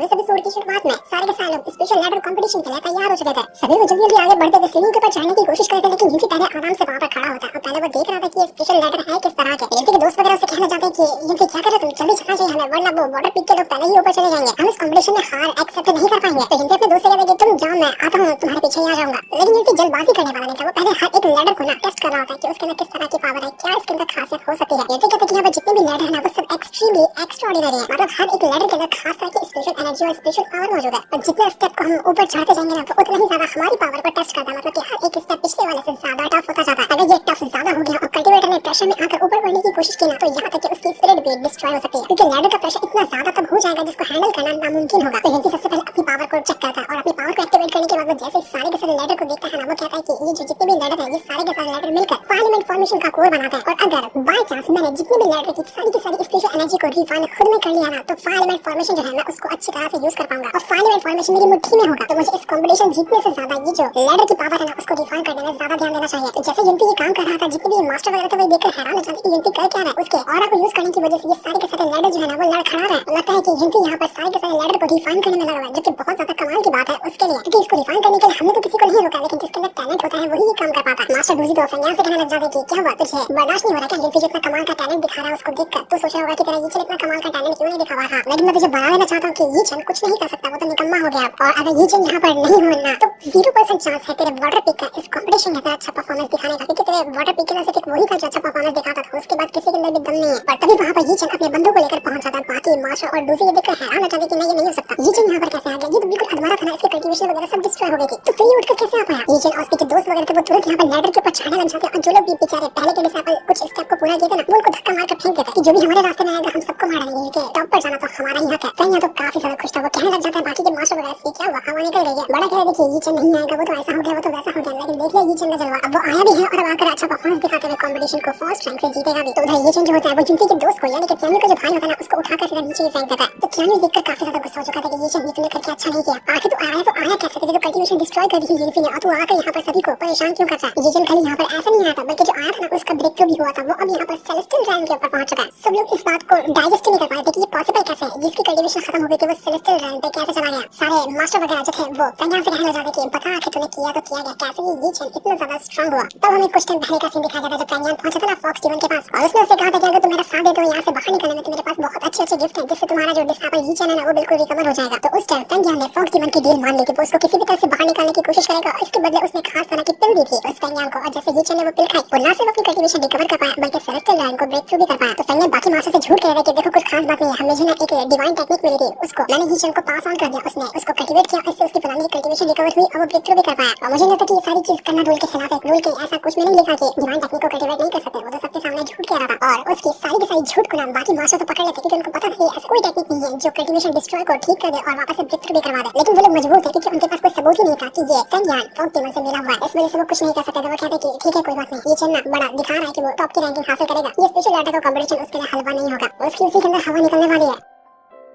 इस एपिसोड की शुरुआत में सारे के सारे लोग स्पेशल लैडर कंपटीशन के लिए तैयार हो चुके थे। सभी वो जल्दी आगे बढ़ते हुए सीढ़ी के ऊपर चढ़ने की कोशिश करते, लेकिन यूकी पहले आराम से वहां पर खड़ा होता और पहले वो देख रहा था कि ये स्पेशल लैडर है किस तरह के। यूकी के दोस्त वगैरह उसे कहना चाहते कि यूकी क्या कर रहे हो, तुम जल्दी चलना चाहिए हमें, वरना वो वाटर पीक के लोग पहले ही ऊपर चले जाएंगे, हम इस कंपटीशन में हार एक्सेप्ट नहीं कर पाएंगे। तो यूकी अपने दोस्त से कहता कि तुम जाओ, मैं आता हूं, तुम्हारे पीछे ही आ जाऊंगा। लेकिन यूकी जल्दबाजी करने वाला नहीं था, वो पहले हर एक लैडर को ना टेस्ट कर रहा होता है कि उसके अंदर किस तरह की पावर है, क्या इसके अंदर खासियत हो सकती है। यूकी कहता कि यहाँ पर जितने भी लैडर है ना वो सब एक्सट्रीमली एक्स्ट्राऑर्डिनरी है, मतलब हर एक लैडर के अंदर खास तरह की स्पेशल एनर्जी और स्पेशल पावर मौजूद है। और जितने स्टेप को हम ऊपर चढ़ते जाएंगे ना तो उतना ही ज्यादा हमारी पावर को टेस्ट करता है, मतलब कि हर एक स्टेप पिछले वाले से ज्यादा टफ होता जाता है। अगर ये टफ ज्यादा हो गया और कल्टीवेटर ने प्रेशर में आकर ऊपर बढ़ने की कोशिश की ना तो यहाँ तक कि उसकी स्पिरिट भी डिस्ट्रॉय हो सकती है, क्योंकि लैडर का प्रेशर इतना ज्यादा तब हो जाएगा जिसको हैंडल करना नामुमकिन होगा। तो यूकी सबसे पहले अपनी पावर को चेक करता है और अपनी पावर को एक्टिवेट करने के बाद वो जैसे सारे के सारे लैडर को देखता है ना वो कहता है कि ये जो जितने भी लैडर है ये सारे के सारे लैडर मिलकर पार्लियामेंट फॉर्मेशन का कोर बनाते हैं, और अगर बाय चांस मैंने जितने भी लैडर की सारी स्पेशल एनर्जी को रिफाइन खुद में कर लिया ना तो पार्लियामेंट फॉर्मेशन जो है मैं उसको अच्छी तरह से यूज कर पाऊंगा और पार्लियामेंट फॉर्मेशन मेरी मुट्ठी में होगा। तो मुझे इस कॉम्पिटिशन जीतने से ज्यादा ये जो लैडर की पावर है ना उसको रिफाइन करने में ज्यादा ध्यान देना चाहिए। तो जैसे यूकी ये काम कर रहा था, जितने भी मास्टर वगैरह थे वो देखकर हैरान हो जाते कि यूकी कर क्या रहा है। उसके ऑरा को यूज करने की वजह से ये सारे के सारे लैडर जो है ना वो लड़ खड़ा रहे। लगता है कि यूकी यहाँ पर सारे के सारे लैडर को रिफाइन करने में लगा हुआ है, जो कि बहुत ज्यादा कमाल की बात है उसके लिए, क्योंकि इसको रिफाइन करने के लिए हमने तो किसी को नहीं रोका, लेकिन जिसके अंदर टैलेंट होता है वही ये काम कर पाता है। मास्टर डूजी तो यहाँ से कहने लग जाते कि क्या हुआ, तुझे बर्दाश्त नहीं हो रहा क्या यूकी जो इतना कमाल का टैलेंट दिखा रहा है उसको देखकर? तो सोच रहा होगा कि तेरा ये इतना कमाल का टैलेंट क्यों नहीं दिखा रहा, लेकिन मैं तुझे बता देना चाहता हूँ कि ये चंद कुछ नहीं कर सकता, वो तो निकम्मा हो गया। और अगर ये चंद यहाँ पर नहीं हो ना तो 0% चांस है तेरे वाटर पिक का इस कंपटीशन में अच्छा परफॉर्मेंस दिखाने का, क्योंकि तेरे वाटर पिक के अंदर सिर्फ वही था जो अच्छा परफॉर्मेंस दिखाता था, उसके बाद किसी के अंदर भी दम नहीं है। और तभी वहाँ पर ये चंद अपने बंदों को लेकर पहुंच जाता है। बाकी मास्टर और डूजी ये देखकर हैरान हो जाते कि नहीं ये नहीं हो सकता, ये चंद यहाँ पर कैसे आ गया, ये तो बिल्कुल अधमरा था ना, इसके कल्टीवेशन वगैरह सब डिस्ट्रॉय हो गई थी, तो फिर ये उठकर कैसे आ पाया। ये चंद और उसके दोस्त वगैरह थे वो तुरंत यहाँ पर लैडर के ऊपर चढ़ने लग जाते हैं, और जो लोग भी बेचारे पहले के डिसाइपल कुछ स्टेप को पूरा किए थे ना वो उनको धक्का मारकर फेंक देते कि जो भी हमारे रास्ते में आएगा हम सबको मार देंगे, क्योंकि टॉप पर जाना तो हमारा ही हक है। सही है, तो काफी ज्यादा खुश था, वो कहने लग जाता है बाकी के मास्टर वगैरह से क्या हुआ, हवा निकल गई है, बड़ा कह रहे देखिए ये चंद नहीं आएगा, वो तो ऐसा हो गया, वो तो वैसा हो गया, लेकिन देख लिया ये चंद जलवा, अब वो आया भी है और अब आकर अच्छा परफॉर्मेंस दिखाते हुए कंपटीशन को फर्स्ट रैंक से जीतेगा भी। तो उधर ये चंद जो होता है वो यूकी के दोस्त को यानी कि कियानी को जो भाई होता है ना उसको उठाकर सीधा नीचे फेंक देता है। तो कियानी देखकर काफी ज्यादा गुस्सा हो चुका था कि ये चंद तुमने करके अच्छा नहीं किया, आखिर तो आया कैसे, तो कल्टीवेशन डिस्ट्रॉय कर दी थी यूकी ने, और तू आकर यहाँ पर सभी को परेशान क्यों कर रहा है। ये चंद खाली यहाँ पर ऐसा नहीं आया था, बल्कि जो आया था ना उसका ब्रेक थ्रू भी हुआ था, वो अब यहाँ पर सेलेस्टियल रैंक के ऊपर पहुंच चुका है। सब लोग इस बात को डाइजेस्ट नहीं कर पाए थे कि ये पॉसिबल कैसे है, जिसकी कल्टीवेशन खत्म हो गई थी वो सेलेस्टियल रैंक पे कैसे चला गया। सारे मास्टर वगैरह जो थे वो यहाँ से कहने लगे कि बता आखिर तूने किया तो किया गया कैसे, ये चंद इतना ज्यादा स्ट्रांग हुआ। तब हमें कुछ टाइम पहले का सीन दिखाया जाता है जब पैंगयान पहुंचा था ना फॉक्स टीवन के पास, और उसने उससे कहा था कि अगर तुम मेरा साथ दे तो यहाँ से बाहर निकलने में तो मेरे पास बहुत अच्छे गिफ्ट है, जिससे तुम्हारा जो डिसाइपल ये है ना वो बिल्कुल रिकवर हो जाएगा। तो उस टाइम पैंगयान ने फॉक्स टीवन की डील मान ली थी, उसको किसी भी तरह से बाहर निकालने की कोशिश करेगा, इसके बदले उसने खास तरह की पिल दी थी उस पैंगयान को, और जैसे ये ने वो पिल खाई वो ना सिर्फ अपनी कल्टीवेशन रिकवर कर पाया बल्कि सेलेस्टियल रैंक को ब्रेक थ्रू भी कर पाया। तो पैंगयान बाकी मास्टर से झूठ कह रहा है कि देखो कुछ खास बात नहीं है, हमें जो ना एक डिवाइन टेक्निक मिली थी उसको मैंने ये को पास ऑन कर दिया, उसने उसको कल्टीवेट किया, इससे उसकी पुरानी कल्टीवेशन रिकवर हुई और वो ब्रेक थ्रू भी कर पाया। और मुझे लगता है कि ये सारी चीज करना रूल के खिलाफ है, रूल के ऐसा कुछ में नहीं लिखा कि डिवाइन टेक्निक को कल्टीवेट नहीं कर सकते, वो तो सबके सामने झूठ कह रहा था। और उसकी सारी झूठ को ना बाकी मास्टर तो पकड़ लेते क्योंकि उनको पता था कि ऐसा कोई टेक्निक नहीं है जो कल्टीवेशन डिस्ट्रॉय को ठीक कर दे और वापस से ब्रेक थ्रू भी करवा दे, लेकिन वो लोग मजबूर थे क्योंकि उनके पास कोई सबूत ही नहीं था कि ये पैंगयान फॉक्स टीवन से मिला हुआ है, इस वजह से वो कुछ नहीं कर सकते थे। वो कहते कि ठीक है कोई बात नहीं, ये चंद बड़ा दिखा रहा है कि वो टॉप की रैंकिंग हासिल करेगा, ये स्पेशल लैडर का कंपटीशन उसके लिए हलवा नहीं होगा, उसकी उसी के अंदर हवा निकलने वाली है।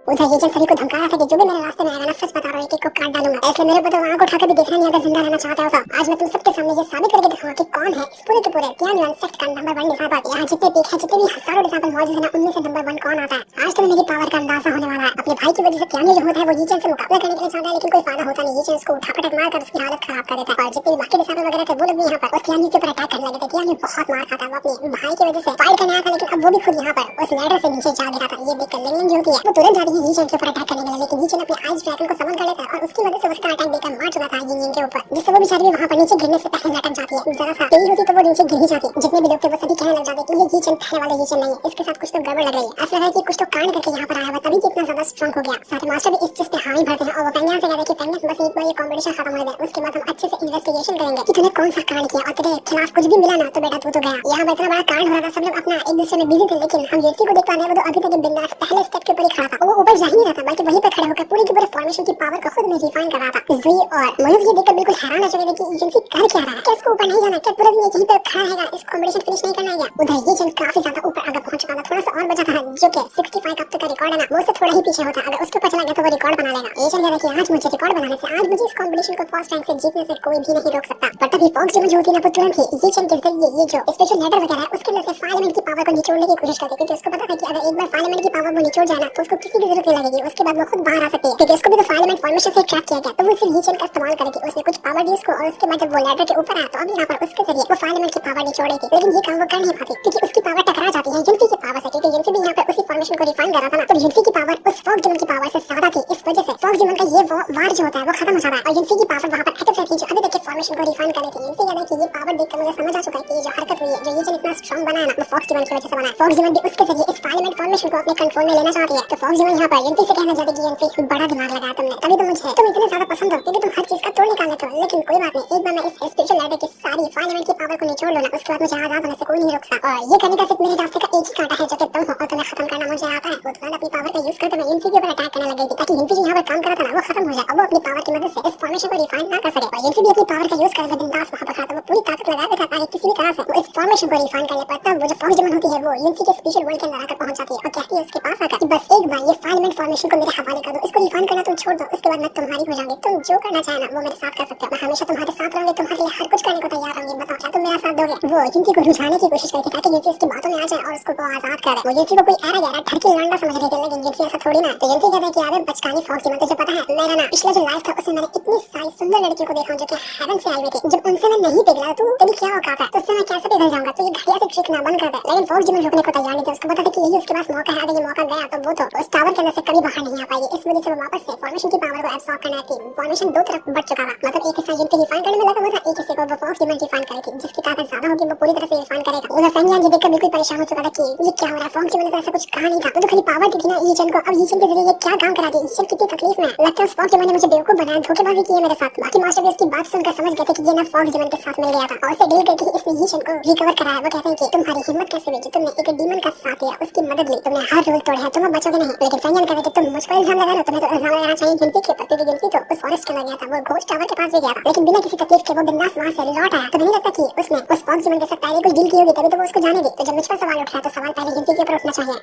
उधर ये सभी को धमका रहा था कि जो भी मेरे रास्ते में आएगा ना सच बता रहा है कि को काट डालूंगा, इसलिए मेरे को तो आंख उठाकर भी देखना नहीं अगर जिंदा रहना चाहता हो तो। आज मैं तुम सबके सामने ये साबित करके दिखाऊंगा कि कौन है इस पूरे के पूरे तियानयुआन सेक्ट का नंबर 1 डिसाइपल। यहाँ जितने पीक है जितने भी हजारों डिसाइपल मौजूद है ना उनमें से नंबर 1 कौन आता है। आज तो मेरी पावर का अंदाजा होने वाला है। अपने भाई की वजह से तियानयु जो होता है वो ये से मुकाबला करने के लिए चाहता है, लेकिन कोई फायदा होता नहीं, ये उसको उठा पटक मार कर उसकी हालत खराब कर देता है। और जितने भी बाकी डिसाइपल वगैरह थे वो लोग भी यहाँ पर उस तियानयु के ऊपर अटैक करने लगे थे। तियानयु बहुत मार खाता है, वो अपने भाई की वजह से फाइट करने आया था, लेकिन अब वो भी खुद यहाँ पर उस लैडर से नीचे जा गिरा था। ये देखकर लिंगलिंग जो होती है वो तुरंत जाती है ये के ऊपर अटैक करने के लिए, लेकिन ये अपने आइस ड्रैगन को समन कर लेता है और उसकी वजह से उसका अटैक देकर मार चुका था जिंग के ऊपर, जिससे वो बेचारी वहां पर नीचे गिरने से पहले लटक जाती है। जरा सा तेज होती तो वो नीचे गिर ही जाती। जितने भी लोग थे वो सभी कहने लग जाते कि ये चंद पहले वाला ये नहीं है, इसके साथ कुछ तो गड़बड़ लग रही है, ऐसा लग रहा है कि कुछ तो कांड करके यहाँ पर आया हुआ तभी इतना ज्यादा स्ट्रांग हो गया। सारे मास्टर भी इस चीज पे हामी भरते हैं और वो पैंगयान से कहते हैं कि पैंगयान बस एक बार ये कॉम्पिटिशन खत्म हो जाए उसके बाद हम अच्छे से इन्वेस्टिगेशन करेंगे कि तूने कौन सा कांड किया और तेरे खिलाफ कुछ भी मिला ना तो बेटा तू तो गया। यहाँ पर इतना बड़ा कांड हो रहा था, सब लोग अपना एक दूसरे में बिजी थे, लेकिन हम यूकी को देख पा रहे हैं वो तो अभी तक बिंदास पहले स्टेप के ऊपर ही खड़ा था, वो ऊपर जा ही नहीं रहा था बल्कि वहीं पर खड़े होकर पूरी की पूरी फॉर्मेशन की पावर को खुद में रिफाइन कर रहा था। जुई और मयूर ये देखकर बिल्कुल हैरान हो चुके थे कि यूकी कर क्या रहा है, क्या इसको ऊपर नहीं जाना, क्या पूरा दिन यहीं पे खड़ा रहेगा, इस कॉम्पिटिशन फिनिश नहीं करना है। उधर ये जन काफी ज्यादा ऊपर आगे पहुंच चुका था, थोड़ा सा और बचा था जो कि 65 कप तक का रिकॉर्ड है ना, वो उससे थोड़ा ही पीछे होता। अगर उसको पता लगा तो वो रिकॉर्ड बना लेगा। ये चल गया कि आज मुझे रिकॉर्ड बनाने से, आज मुझे इस कंपटीशन को फर्स्ट रैंक से जीतने से कोई भी नहीं रोक सकता। पर तभी फॉक्स जिमन जो होती है ना, वो तुरंत ही ये चैन के जरिए ये जो स्पेशल लैडर वगैरह है उसके अंदर से फार्लिमेंट की पावर को निचोड़ने की कोशिश करती है, क्योंकि उसको पता है कि अगर एक बार फार्लिमेंट की पावर वो निचोड़ जाए ना, तो उसको किसी की जरूरत नहीं लगेगी, उसके बाद वो खुद बाहर आ सकती है, क्योंकि उसको भी तो फार्लिमेंट फॉर्मेशन से ट्रैप किया गया। तो वो सिर्फ ये चैन का इस्तेमाल करेगी, उसने कुछ पावर दी उसको, और उसके बाद जब वो लैडर के ऊपर आया तो अब यहाँ पर उसके जरिए वो फार्लिमेंट की पावर निचोड़ रही थी। लेकिन ये काम वो कर नहीं पाती, क्योंकि उसकी पावर टकरा जाती है यूनिटी की पावर से, क्योंकि यूनिटी भी यहाँ पर उसी फॉर्मेशन को रिफाइन कर रहा था ना, तो यूनिटी की पावर उस फॉक्स जिमन की पावर से ज्यादा थी। इस वजह से फॉक्स जिमन का ये वो वार जो होता है वो खत्म हो जाता है, और यूनिटी की पावर वहाँ पर एक्टिव रहती है, जो अभी तक के फॉर्मेशन को रिफाइन कर रही थी। यूनिटी कहता है कि ये पावर देखकर मुझे समझ आ चुका है कि ये जो हरकत हुई है, जो ये चैन इतना स्ट्रांग बना है ना, वो फॉक्स जिमन की वजह से बना है। फॉक्स जिमन भी उसके जरिए इस फार्लिमेंट फॉर्मेशन को अपने कंट्रोल में लेना चाहती है। तो फॉक्स जिमन यहाँ पर यूनिटी से कहना चाहती है कि यूनिटी बड़ा दिमाग लगाया तुमने, तभी तो मुझे तुम इतने ज्यादा पसंद हो, क्योंकि तुम हर चीज का तोड़ निकाल लेते हो। लेकिन कोई बात नहीं, एक बार मैं इस स्पेशल लैडर की सारी फार्लिमेंट की पावर को निचोड़ लूं ना, उसके बाद मुझे आजाद होने से कोई नहीं रोक सकता। और ये करने का सिर्फ मेरे रास्ते का एक ही कांटा है, जो कि तुम हो, और तुम्हें खत्म करना मुझे आता है। वो तुरंत अपनी पावर का यूज करते हुए यूनिटी के ऊपर अटैक करने लग गई थी, ताकि यूनिटी जो यहाँ पर काम कर रहा था ना वो खत्म हो जाए, और वो अपनी पावर की मदद से इस फॉर्मेशन को रिफाइन ना कर सके। और यूनिटी भी अपनी पावर का यूज करके बिंदास वहां पर खड़ा था, वो पूरी ताकत लगा देता था किसी भी तरह से वो इस फॉर्मेशन को रिफाइन कर ले। पर तब वो जो फॉक्स जिमन होती है वो यूनिटी के स्पेशल वर्ल्ड के अंदर आकर पहुंच जाती है, और कहती है उसके पास आकर कि बस एक बार ये फार्लिमेंट फॉर्मेशन को मेरे हवाले कर दो, इसको रिफाइन करना तुम छोड़ दो, उसके बाद मैं तुम्हारी हो जाऊंगी। तुम जो करना चाहे ना वो मेरे साथ कर सकते हो, मैं हमेशा तुम्हारे साथ रहूंगी, तुम्हारे लिए हर कुछ करने को तैयार रहूंगी। बताओ क्या तुम मेरा साथ दोगे? वो यूनिटी को रुझाने की कोशिश करती, ताकि यूनिटी उसकी बातों में आ जाए और उसको वो आजाद करे। वो यूनिटी को कोई ऐरा गैरा ठरकी लंडा समझ रही थी, लेकिन यूनिटी ऐसा थोड़ी ना। तो यूनिटी कहता है कि अबे बचकानी फॉक्स जिमन, तुझे पता है मेरा ना पिछला जो लाइफ था उसमें मैंने इतनी सारी सुंदर लड़कियों को देखा जो कि हेवन से आई हुई थी, जब उनसे मैं नहीं पिघला तो तेरी क्या औकात है, तो उससे मैं कैसे पिघल जाऊंगा? तो ये घटिया से ट्रिक ना बंद कर दे। लेकिन फॉक्स जिमन रुकने को तैयार नहीं थी, उसको पता था कि यही उसके पास मौका है, अगर ये मौका गया तो वो तो उस टावर के अंदर से कभी बाहर नहीं आ पाएगी। इस वजह से वो वापस से फॉर्मेशन की पावर को एब्सॉर्ब करना थी। फॉर्मेशन दो तरफ बढ़ चुका था, मतलब एक हिस्सा यूनिटी रिफाइन करने में लगा हुआ था, एक हिस्से को वो फॉक्स जिमन रिफाइन करी थी, जिसकी ताकत ज्यादा होगी वो पूरी तरह से रिफाइन करेगा। उधर फेंगियान ये देखकर बिल्कुल परेशान हो चुका था कि ये क्या हो रहा है, फॉक्स जिमन ने तो ऐसा कुछ कहा नहीं था, वो तो खाली पावर दी थी ना ईचन को, अब ईचन के जरिए ये क्या काम करा दी? ईचन कितनी तकलीफ में लगता है उस फॉक्स जिमन ने मुझे बेवकूफ बनाया, धोखेबाजी की है मेरे साथ। बाकी मास्टर भी उसकी बात सुनकर समझ गए थे कि ये ना फॉक्स जिमन के साथ मिल गया था, और उसे डील करके इसने ईचन को रिकवर कराया। वो कहते हैं कि तुम्हारी हिम्मत कैसे हुई कि तुमने एक डीमन का साथ दिया, उसकी मदद ली, तुमने हर रूल तोड़ा है, तुम बचोगे नहीं। लेकिन फेंगियान कहते कि तुम मुझ पर इल्जाम लगा लो, तुम्हें तो इल्जाम लगाना चाहिए गिनती के ऊपर, क्योंकि गिनती तो उस फॉरेस्ट के अंदर गया था, वो घोस्ट टावर के पास भी गया था, लेकिन बिना किसी तकलीफ के वो बिंदास वहां से लौट आया। तो नहीं लगता कि उसने उस फॉक्स जिमन के साथ पहले कुछ डील की होगी, तभी तो वो उसको जाने दी। तो जब मुझ पर सवाल उठ रहा है तो सवाल पहले गिनती के ऊपर उठना चाहिए।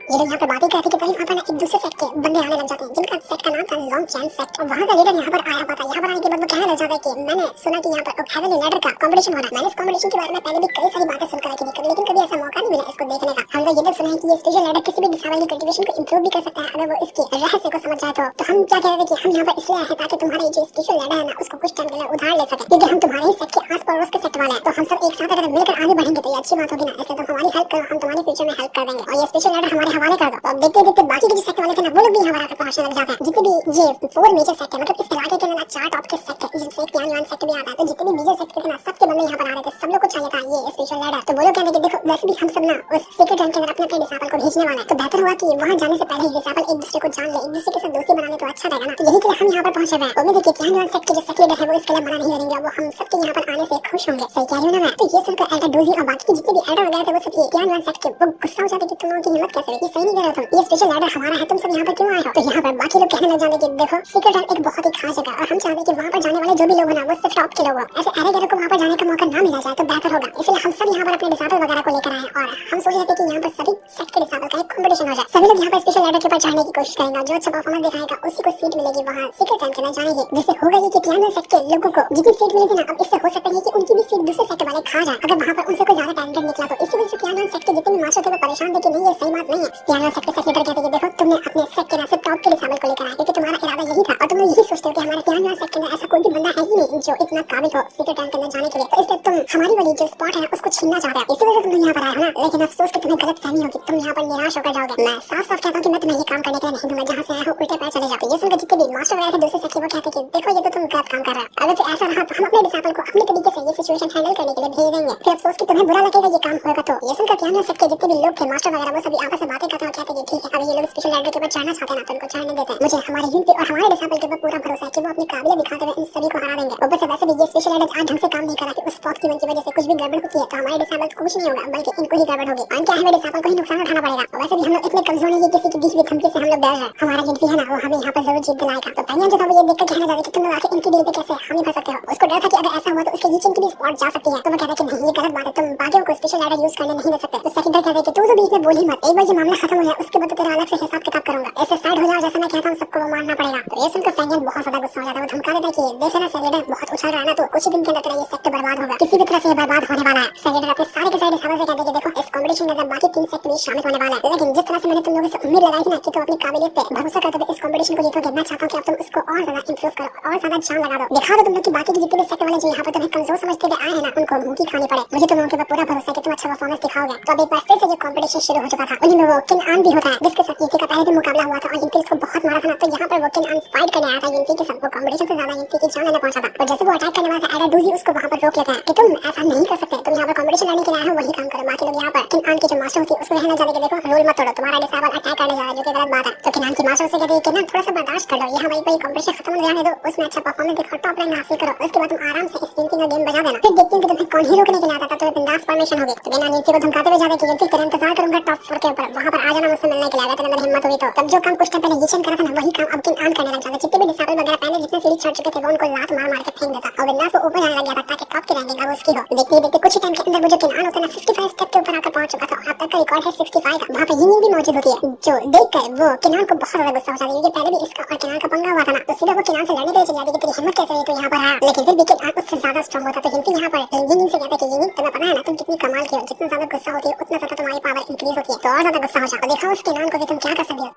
ये लोग यहाँ पर बातें करते कि तभी वहाँ पर एक दूसरे सेट के बंदे आने लग जाते हैं, जिनका सेट का नाम था ज़ोंग चैन सेट, और वहाँ का लीडर यहाँ पर आया हुआ था। यहाँ पर आने के बाद वो कहने लग जाता है कि मैंने सुना कि यहाँ पर एक हेवनली लैडर का कंपटीशन हो रहा है। मैंने इस कंपटीशन के बारे में पहले भी कई सारी बातें सुनकर रखी थी, लेकिन कभी ऐसा मौका नहीं मिला इसको देखने का। हम लोग ये तक सुना है कि ये स्पेशल लैडर किसी भी डिसेबल की कल्टीवेशन को इंप्रूव भी कर सकता है, अगर वो इसके रहस्य को समझ जाए तो हम क्या कह रहे थे कि हम यहाँ पर इसलिए आए हैं ताकि तुम्हारे जो स्पेशल लैडर है ना उसको कुछ टाइम के लिए उधार ले सके, क्योंकि हम तुम्हारे ही सेट के आस पड़ोस के सेट वाले हैं। तो हम सब एक साथ अगर मिलकर आगे बढ़ेंगे तो ये अच्छी बात होगी ना, इसलिए तुम हमारी हेल्प करो, हम तुम्हारे फ्यूचर में हेल्प कर देंगे, और ये स्पेशल लैडर हमारे हवाले कर दो। तो देखते देखते बाकी के जो सेट वाले थे ना वो लोग भी यहाँ पर आकर पहुंचने लग जाते हैं। जितने भी ये 4 मेजर सेट है, मतलब इस इलाके के अंदर 4 टॉप के सेट है, जिनसे एक तियानवान सेट भी आता है, तो जितने भी मेजर सेट थे ना सबके बंदे यहाँ पर आ रहे थे, सब लोग को चाहिए था ये स्पेशल लैडर। तो वो लोग कहते हैं कि देखो वैसे भी हम सब ना उस सीक्रेट रैंक के अंदर अपने डिसाइपल को भेजने वाले हैं, तो बेहतर हुआ कि वहाँ जाने से पहले ही डिसाइपल एक दूसरे को जान ले, एक दूसरे के साथ दोस्ती बनाने तो अच्छा रहेगा ना। तो यही के लिए हम यहाँ पर पहुंचे हुए हैं। उम्मीद है कि तियानवान सेट के जो सेट लीडर है वो इसके लिए मना नहीं करेंगे, वो हम सबके यहाँ पर आने से खुश होंगे। सही कह रही हूँ ना मैं? तो ये सुनकर एल्डर डोजी और बाकी के जितने भी एल्डर वगैरह थे वो सब तियानवान सेट के वो गुस्सा हो जाते कि तुम लोगों की हिम्मत कैसे हुई, ये सही नहीं कर रहे तुम, ये स्पेशल लैडर हमारा है, तुम सब यहाँ पर क्यों आए हो? तो यहाँ पर बाकी लोग कहने लग जाते कि देखो सीक्रेट रैंक एक बहुत ही खास जगह है, और हम चाहते हैं कि वहाँ पर जाने वाले जो भी लोग हैं ना वो सिर्फ टॉप के लोग हो, ऐसे अरे गैरों को वहाँ पर जाने का मौका ना मिला जाए तो बेहतर होगा। इसलिए हम सब यहाँ पर अपने डिसाइपल वगैरह को लेकर आए, और हम सोच रहे थे कि यहाँ पर सभी सेट के डिसाइपल का एक कंपटीशन हो जाए, सभी लोग यहाँ पर स्पेशल लैडर के ऊपर चढ़ने की कोशिश करेंगे, जो अच्छा परफॉर्मेंस दिखाएगा उसी को सीट मिलेगी वहाँ सीक्रेट रैंक के अंदर जाने की। जिससे होगा ये कि तियानवान सेट के लोगों को जितनी सीट मिली थी ना, अब इससे हो सकता है कि उनकी भी सीट दूसरे सेट वाले खा जाए, अगर वहाँ पर उनसे कोई ज्यादा टैलेंटेड निकला तो। इसी वजह से तियानवान सेट के जितने भी मास्टर थे वो परेशान थे कि नहीं ये सही बात नहीं है। तियानवान सेट के सेट लीडर कहते हैं कि देखो तुमने अपने सेट के ना सिर्फ टॉप के डिसाइपल को लेकर आए, क्योंकि तुम्हारा इरादा यही था, और तुम लोग यही सोचते हो कि हमारे तियानवान सेट के अंदर ऐसा कोई भी बंदा है ही नहीं जो इतना काबिल हो सीक्रेट रैंक के अंदर जाने के लिए, तो इसलिए तुम हमारी वाली जो स्पॉट है उसको छीनना चाहते हो। इसी वजह से तुम यहाँ पर आए हो ना, लेकिन अफसोस कि तुम्हें गलत फहमी होगी, तुम यहाँ पर निराश होकर जाओगे। मैं साफ साफ कहता हूँ कि मैं तुम्हें ये काम करने के लिए नहीं दूंगा, जहाँ से आए हो उल्टे पैर चले जाते। ये सुनकर जितने भी मास्टर वगैरह थे दूसरे सेट के वो कहते कि देखो ये तो तुम गलत काम कर रहे हो, अगर फिर ऐसा रहा तो हम अपने डिसाइपल को अपने तरीके से ये सिचुएशन हैंडल करने के लिए भेज देंगे, फिर अफसोस कि तुम्हें बुरा लगेगा ये काम होगा। तो ये सुनकर तियानवान सेट के जितने भी लोग थे मास्टर वगैरह वो सभी आपस में बातें करते हैं, कहते हैं ठीक है अगर ये लोग स्पेशल लैडर के ऊपर चढ़ना चाहते हैं ना तो उनको चढ़ने देते हैं। मुझे हमारे यूनिट और हमारे डिसाइपल के ऊपर पूरा भरोसा है कि वो अपनी काबिलियत दिखाते हुए इन सभी को हरा देंगे। ऊपर से वैसे भी ये स्पेशल लैडर आज ढंग से काम नहीं करा कि उस फॉक्स की वजह से कुछ भी गड़बड़ होती है तो हमारे डिसाइपल को कुछ नहीं होगा, बल्कि इनको ही गड़बड़ होगी, और क्या हमें डिसाइपल को ही नुकसान उठाना पड़ेगा। वैसे भी हम लोग इतने कमजोर नहीं कि किसी की दी हुई धमकी से हम लोग डर रहे हैं, हमारा यूनिट है ना वो हमें यहाँ पर जरूर जीत दिलाएगा। तो पहले जो था वो ये देखकर कहना चाहते कि तुम लोग आके इनकी डील पे कैसे हम नहीं भर सकते हो। उसको डर था कि अगर ऐसा हुआ तो उसके नीचे की भी स्पॉट जा सकती है। तो वो कहता है कि नहीं, ये गलत बात है, तुम बाकियों को स्पेशल लैडर यूज करने नहीं दे सकते। तो सेकंडर कहता है कि तू तो बीच में बोल ही मत, एक बार ये मामला खत्म हो जाए उसके बाद तो तेरा अलग से हिसाब किताब करूंगा। ऐसे साइड हो जाओ, जैसा मैं कहता हूँ सबको वो मानना पड़ेगा। तो ये सुनकर फ्रैंकलिन बहुत ज्यादा गुस्सा हो जाता है। वो धमका देता है कि देखे ना सेलेडर, बहुत उछल रहा है ना, तो कुछ ही दिन के अंदर तेरा ये सेक्टर बर्बाद होगा, किसी भी तरह से ये बर्बाद होने वाला है। सेलेडर अपने सारे के सारे हिसाब से कहते हैं कि देखो, इस कॉम्पिटिशन में अंदर बाकी 3 सेक्टर भी शामिल होने वाला है, लेकिन जिस तरह से मैंने तुम लोगों से उम्मीद लगाई थी ना कि तुम अपनी काबिलियत पे भरोसा करते हुए इस कॉम्पिटिशन को जीतोगे, मैं चाहता हूँ कि अब तुम इसको और ज्यादा इंप्रूव करो और ज्यादा जान लगा दो, दिखा दो तुम लोग कि बाकी के जितने भी सेक्टर वाले जो यहाँ पर तुम्हें कमजोर समझते हुए आए हैं ना, उनको मुंह की खानी पड़े। मुझे तुम लोगों के ऊपर पूरा भरोसा है कि तुम अच्छा परफॉर्मेंस दिखाओगे। तो अब एक बार फिर से ये कॉम्पिटिशन शुरू हो चुका था। उन्हीं में वो किन आन भी होता है, जिसके साथ यिनफी का पहले भी मुकाबला हुआ था और यिनफी इसको बहुत मारा था ना। तो यहाँ पर वो किन आन फाइट करने आया था यिनफी के साथ। वो कॉम्पिटिशन से ज्यादा यिनफी की जान लेने पहुंचा था। और जैसे वो अटैक करने वाला था, एडा डूजी उसको वहां पर रोक लेता है कि तुम ऐसा नहीं कर सकते, तुम यहाँ पर कॉम्पिटिशन लड़ने के लिए आए हो, वही काम करो। बाकी लोग यहाँ पर किन आन की जो मास्टर होती है उसको रहने जाने के देखो, रोल मत तोड़ो, तुम्हारा डिसेबल अटैक करने जा रहा है, जो कि गलत बात है। तो किन आन की मास्टर से कहती है कि ना थोड़ा सा बर्दाश्त कर लो, यहाँ वही कोई कॉम्पिटिशन खत्म हो जाने दो, उसमें अच्छा परफॉर्मेंस दिखाओ, टॉप रैंक हासिल करो, उसके बाद तुम आराम से इस यिनफी का गेम बजा देना, फिर देखते हैं कि तुम्हें कौन ही रोकने के लिए आता था। तो बिंदास परमिशन होगी। तो बिना यिनफी को धमकाते हुए जाते कि यिनफी तेरा इंतजार करूंगा टॉप 4 के ऊपर, वहां पर आ जाना मुझसे मिलने के लिए, अगर तेरे अंदर हिम्मत हुई तो। तब जो काम कुछ टाइम पहले यीचन करा था ना, वही काम अब किन आन करने लग जाता। जितने भी डिसेबल वगैरह पहले जितने सीढ़ी चढ़ चुके थे वो उनको लात मार मार के फेंक देता और बिंदास वो ऊपर जाने लग गया था ताकि टॉप की रैंकिंग अब उसकी हो। देखते ही देखते कुछ ही टाइम के अंदर वो जो किन आन होता है ना, 55 स्टेप के ऊपर आकर पहुंच चुका था और अब तक का रिकॉर्ड है 65 का। वहां पे यिनिंग भी मौजूद होती है, जो देखकर वो किन आन को बहुत ज्यादा गुस्सा हो जाता है, क्योंकि पहले भी इसका और किन आन का पंगा हुआ था ना। तो सीधा वो किन आन से लड़ने के लिए चली जाती कि तेरी हिम्मत कैसे हुई तू यहाँ पर आया। लेकिन फिर भी किन आन उससे ज्यादा स्ट्रांग होता। तो यिनफी यहाँ पर यिनिंग से कहता है कि यिनिंग तुम्हें पता है ना तुम कितनी कमाल की हो, जितना ज्यादा गुस्सा होती है उतना ज्यादा तुम्हारी पावर इंक्रीज होती है, तो और ज्यादा गुस्सा हो जाओ, देखो उस किन आन को भी तुम क्या कर सकते हो।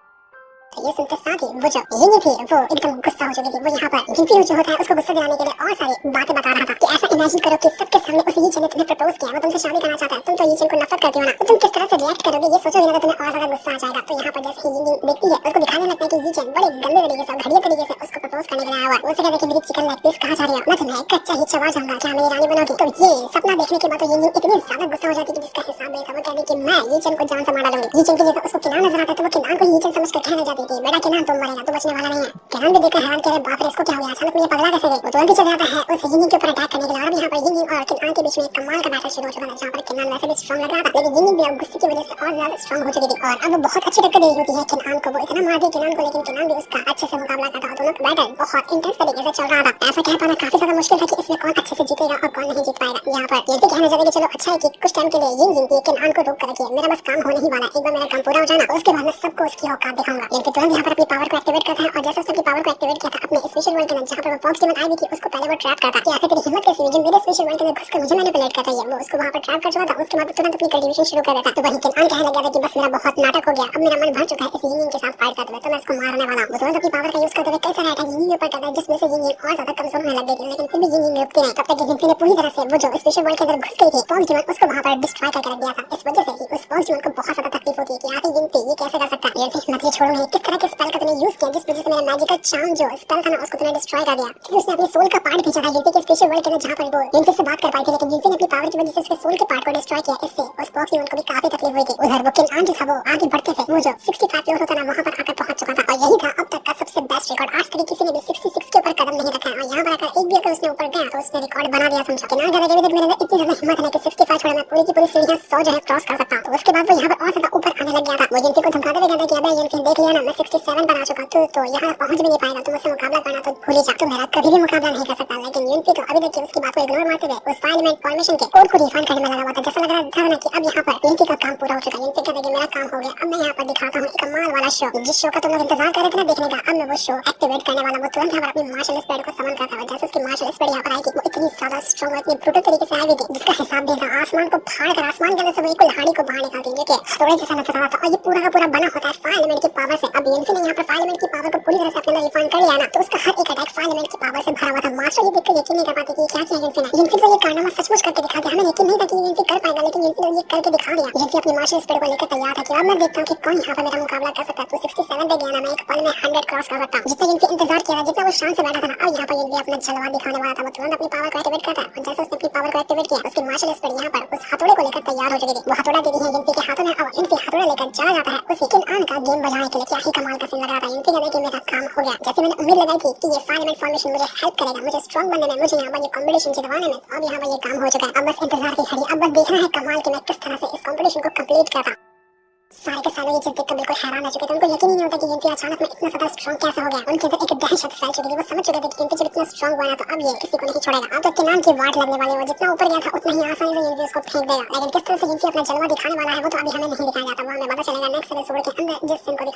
तो ये सुनते साथ ही वो जो यिनिंग थी वो एकदम गुस्सा हो चुकी थी। वो यहाँ पर यिनफी जो होता है उसको गुस्सा दिलाने के लिए और सारी बातें बता रहा था कि ऐसा इमेजिन करो कि सबके सामने उस यीचन ने तुम्हें प्रपोज किया, वो तुमसे शादी करना चाहता है, तुम तो यीचन को नफरत करती हो ना, तो तुम किस तरह से रिएक्ट करोगे ये सोचोगे ना, तो तुम्हें और ज्यादा गुस्सा आ जाएगा। तो यहाँ पर जैसे ही यिनिंग देखती है उसको दिखाने लगता है कि यीचन बड़े गंदे तरीके से घटिया तरीके से उसको प्रपोज करने के लिए आया हुआ है। वो कहता है कि मेरी चिकन लेग पीस कहाँ जा रही है, मैं तुम्हें कच्चा ही चबा जाऊंगा, क्या मेरी रानी बनोगी। तो ये सपना देखने के बाद यिनिंग इतनी ज्यादा गुस्सा हो जाती है कि जिसका हिसाब नहीं था। वो कहती कि मैं यीचन को जान से मार डालूंगी। यीचन की जगह उसको किनान नजर आता है तो वो किनान को यीचन समझकर कहने जाती थी बेटा किनान तुम मरेगा, तुम बचने वाला नहीं है। किनान भी देखकर हैरान कि बाप रे इसको क्या हो गया, अचानक ये पगला कैसे गई। वो तुरंत ही चला जाता है उस यिनिंग के ऊपर अटैक करने के लिए। और यहाँ पर यिनिंग और किनान के बीच में एक कमाल का बैटल शुरू हो चुका था, जहाँ पर किनान वैसे भी स्ट्रांग लग रहा था, लेकिन यिनिंग भी अब गुस्से की वजह से और ज्यादा स्ट्रांग हो चुकी थी और अब वो बहुत अच्छी टक्कर दे रही होती है किनान को। वो इतना मारती है किनान को, लेकिन किनान भी उसका अच्छे से मुकाबला करता है। दोनों का बैटल बहुत इंटेंस तरीके से चल रहा था। ऐसा कह पाना काफी ज्यादा मुश्किल था कि इसमें कौन अच्छे से जीतेगा और कौन नहीं जीत पाएगा। यहाँ पर ये कहना चाहिए कि चलो अच्छा है कि कुछ टाइम के लिए यिनिंग किनान को रोक कर रखिए, मेरा बस काम होने ही वाला है, एक बार मेरा काम पूरा हो जाए ना उसके बाद मैं सबको उसकी औकात दिखाऊंगा। लेकिन तुरंत यहाँ पर अपनी पावर को एक्टिवेट करता है और जैसे उसने अपनी पावर को एक्टिवेट किया था अपने स्पेशल वर्ल्ड के अंदर, जहाँ पर वो फॉक्स डेमन आई हुई थी उसको पहले वो ट्रैप करता कि आखिर तेरी हिम्मत कैसी हुई जो मेरे स्पेशल वर्ल्ड के अंदर घुसकर मुझे मैनिपुलेट कर रही है। वो उसको वहाँ पर ट्रैप कर चुका था। उसके बाद तुरंत अपनी कल्टीवेशन शुरू कर देता। तो वहीं किनान कहने लग गया था कि बस मेरा बहुत नाटक हो गया, अब मेरा मन भर चुका है इस यिनिंग के साथ फाइट करते हुए, तो मैं इसको मारने वाला हूँ। वो तुरंत अपनी पावर का यूज करते हुए कई सारे अटैक यिनिंग के ऊपर करता है, जिसमें से यिनिंग और ज्यादा कमजोर होने लग गई थी। लेकिन फिर भी यिनिंग रुकती नहीं, तब तक यिनिंग ने पूरी तरह से वो जो स्पेशल वर्ल्ड के अंदर घुस गई थी फॉक्स डेमन उसको वहाँ पर डिस्ट्रॉय करके रख दिया था। इस वजह से ही उस फॉक्स डेमन को बहुत ज्यादा तकलीफ होती है कि आखिर ये कैसे कर सकता है। मत ये छोड़ो नहीं, किस तरह के स्पेल का तुमने यूज किया जिस वजह से मेरा मैजिकल चार्म जो स्पेल था ना उसको तुमने डिस्ट्रॉय कर दिया। फिर उसने अपनी सोल का पार्ट भेजा था यिनफी के स्पेशल वर्ल्ड के अंदर, जहाँ पर वो यिनफी से बात कर पाई थी, लेकिन यिनफी ने अपनी पावर की वजह से उसके सोल के पार्ट को डिस्ट्रॉय किया। इससे उस फॉक्स डेमन को भी काफी तकलीफ हुई थी। उधर वो किनान जो था वो आगे बढ़ते थे, वो जो 65 फ्लोर होता ना वहाँ पर आकर पहुंच चुका था और यही था अब तक का सबसे बेस्ट रिकॉर्ड। आज तक किसी ने भी 66 के ऊपर कदम नहीं रखा है और यहाँ पर आकर एक भी अगर उसने ऊपर गया तो उसने रिकॉर्ड बना दिया समझा। किनान कहता है कि मेरे अंदर इतनी ज्यादा हिम्मत है कि 65 छोड़ मैं पूरी की पूरी सीढ़ियां 100 जो है क्रॉस कर सकता हूँ। तो उसके बाद वो यहाँ पर और ज्यादा ऊपर आने लग गया था। वो यिनफी को धमकाते हुए कहता है कि अबे यिनफी देख लिया ना मैं 67 पर आ चुका हूँ, तो यहाँ पहुंच भी नहीं पाएगा, तुम मुझसे मुकाबला करना तो भूल ही जा, तो मेरा कभी भी मुकाबला नहीं कर सकता। लेकिन यिनफी तो अभी तक उसकी बात को इग्नोर मारते हुए उस पार्लियामेंट फॉर्मेशन के कोड को रिफाइन करने में लगा हुआ था। जैसा लग रहा था ना कि अब यहाँ पर यिनफी का काम पूरा हो चुका है। यिनफी कहता है कि मेरा काम हो गया, अब मैं यहाँ पर दिखाता हूँ एक कमाल वाला शो, जिस शो का तुम लोग इंतजार कर रहे थे ना देखने का, अब मैं वो शो एक्टिवेट करने वाला। वो तुरंत यहाँ पर अपनी मार्शल स्पीड को समन करता है। जैसे उसकी मार्शल स्पीड यहाँ पर आई थी वो इतनी ज्यादा स्ट्रॉन्ग और इतनी ब्रूटल तरीके से आई हुई थी जिसका हिसाब भी था। आसमान को फाड़ कर आसमान के अंदर से वो एक लहाड़ी को बाहर निकालती है, थोड़े जैसा नजर आ रहा था और ये पूरा का पूरा बना होता है फायर एलिमेंट की पावर से। अब यिनफी ने यहाँ पर फायर एलिमेंट की पावर को पूरी तरह से अपने अंदर रिफाइन कर लिया ना, तो उसका हर एक अटैक फायर एलिमेंट की पावर से भरा हुआ था। मास्टर ये देखकर यकीन नहीं कर पाते कि क्या किया यिनफी ने। यिनफी तो ये कारनामा सचमुच करके दिखा दिया। हमें यकीन नहीं था कि यिनफी कर पाएगा, लेकिन यिनफी ने ये करके दिखा दिया। यिनफी अपनी मार्शल स्पीड को लेकर तैयार था कि अब मैं देखता हूँ कि कौन यहाँ पर मेरा मुकाबला कर सकता है। तो 67 पे गया ना मैं एक पल में 100 क्रॉस कर सकता हूँ। जितना यिनफी इंतजार किया था, जितना वो शान से बैठा था ना, अब यहाँ पर यिनफी अपना जलवा दिखाने वाला था। वो तुरंत अपनी पावर को एक्टिवेट करता है और जैसे उसने अपनी पावर को एक्टिवेट किया उसकी मार्शल स्पीड यहाँ पर उस हथौड़े को लेकर तैयार हो चुकी थी। वो हथौड़ा दे दी है यिनफी के हाथों में और यिनफी हथौड़ा लेकर चला जाता है उस किनान का गेम बजाने के लिए। क्या ही कमाल का सीन लग रहा था। यिनफी कहता है कि मेरा काम हो गया, जैसे मैंने उम्मीद लगाई थी कि ये फायर एलिमेंट फॉर्मेशन मुझे हेल्प करेगा, मुझे स्ट्रांग बनने में, मुझे यहाँ पर ये कॉम्पिटिशन जितवाने में। अब यहाँ पर ये काम हो चुका है। अब बस इंतजार की घड़ी, अब बस देखना है कमाल कि मैं किस तरह से इस कॉम्पिटिशन को कंप्लीट करता। सारे के सालों ये चीज देखकर बिल्कुल हैरान रह चुके थे। उनको यकीन ही नहीं होता कि जिनकी अचानक में इतना ज्यादा स्ट्रॉन्ग कैसे हो गया। उनके अंदर एक दहशत फैल चुकी थी। वो समझ चुके थे कि जिनकी जब इतना स्ट्रॉन्ग बना तो अब ये किसी को नहीं छोड़ेगा। अब तो किनान की वाट लगने वाली है। वो जितना ऊपर गया था उतना ही आसानी से जिनकी उसको फेंक देगा। लेकिन किस तरह से जिनकी अपना जलवा दिखाने वाला है वो तो अभी हमें नहीं दिखाया जाता। वो हमें पता चलेगा नेक्स्ट एपिसोड के अंदर जिस सीन को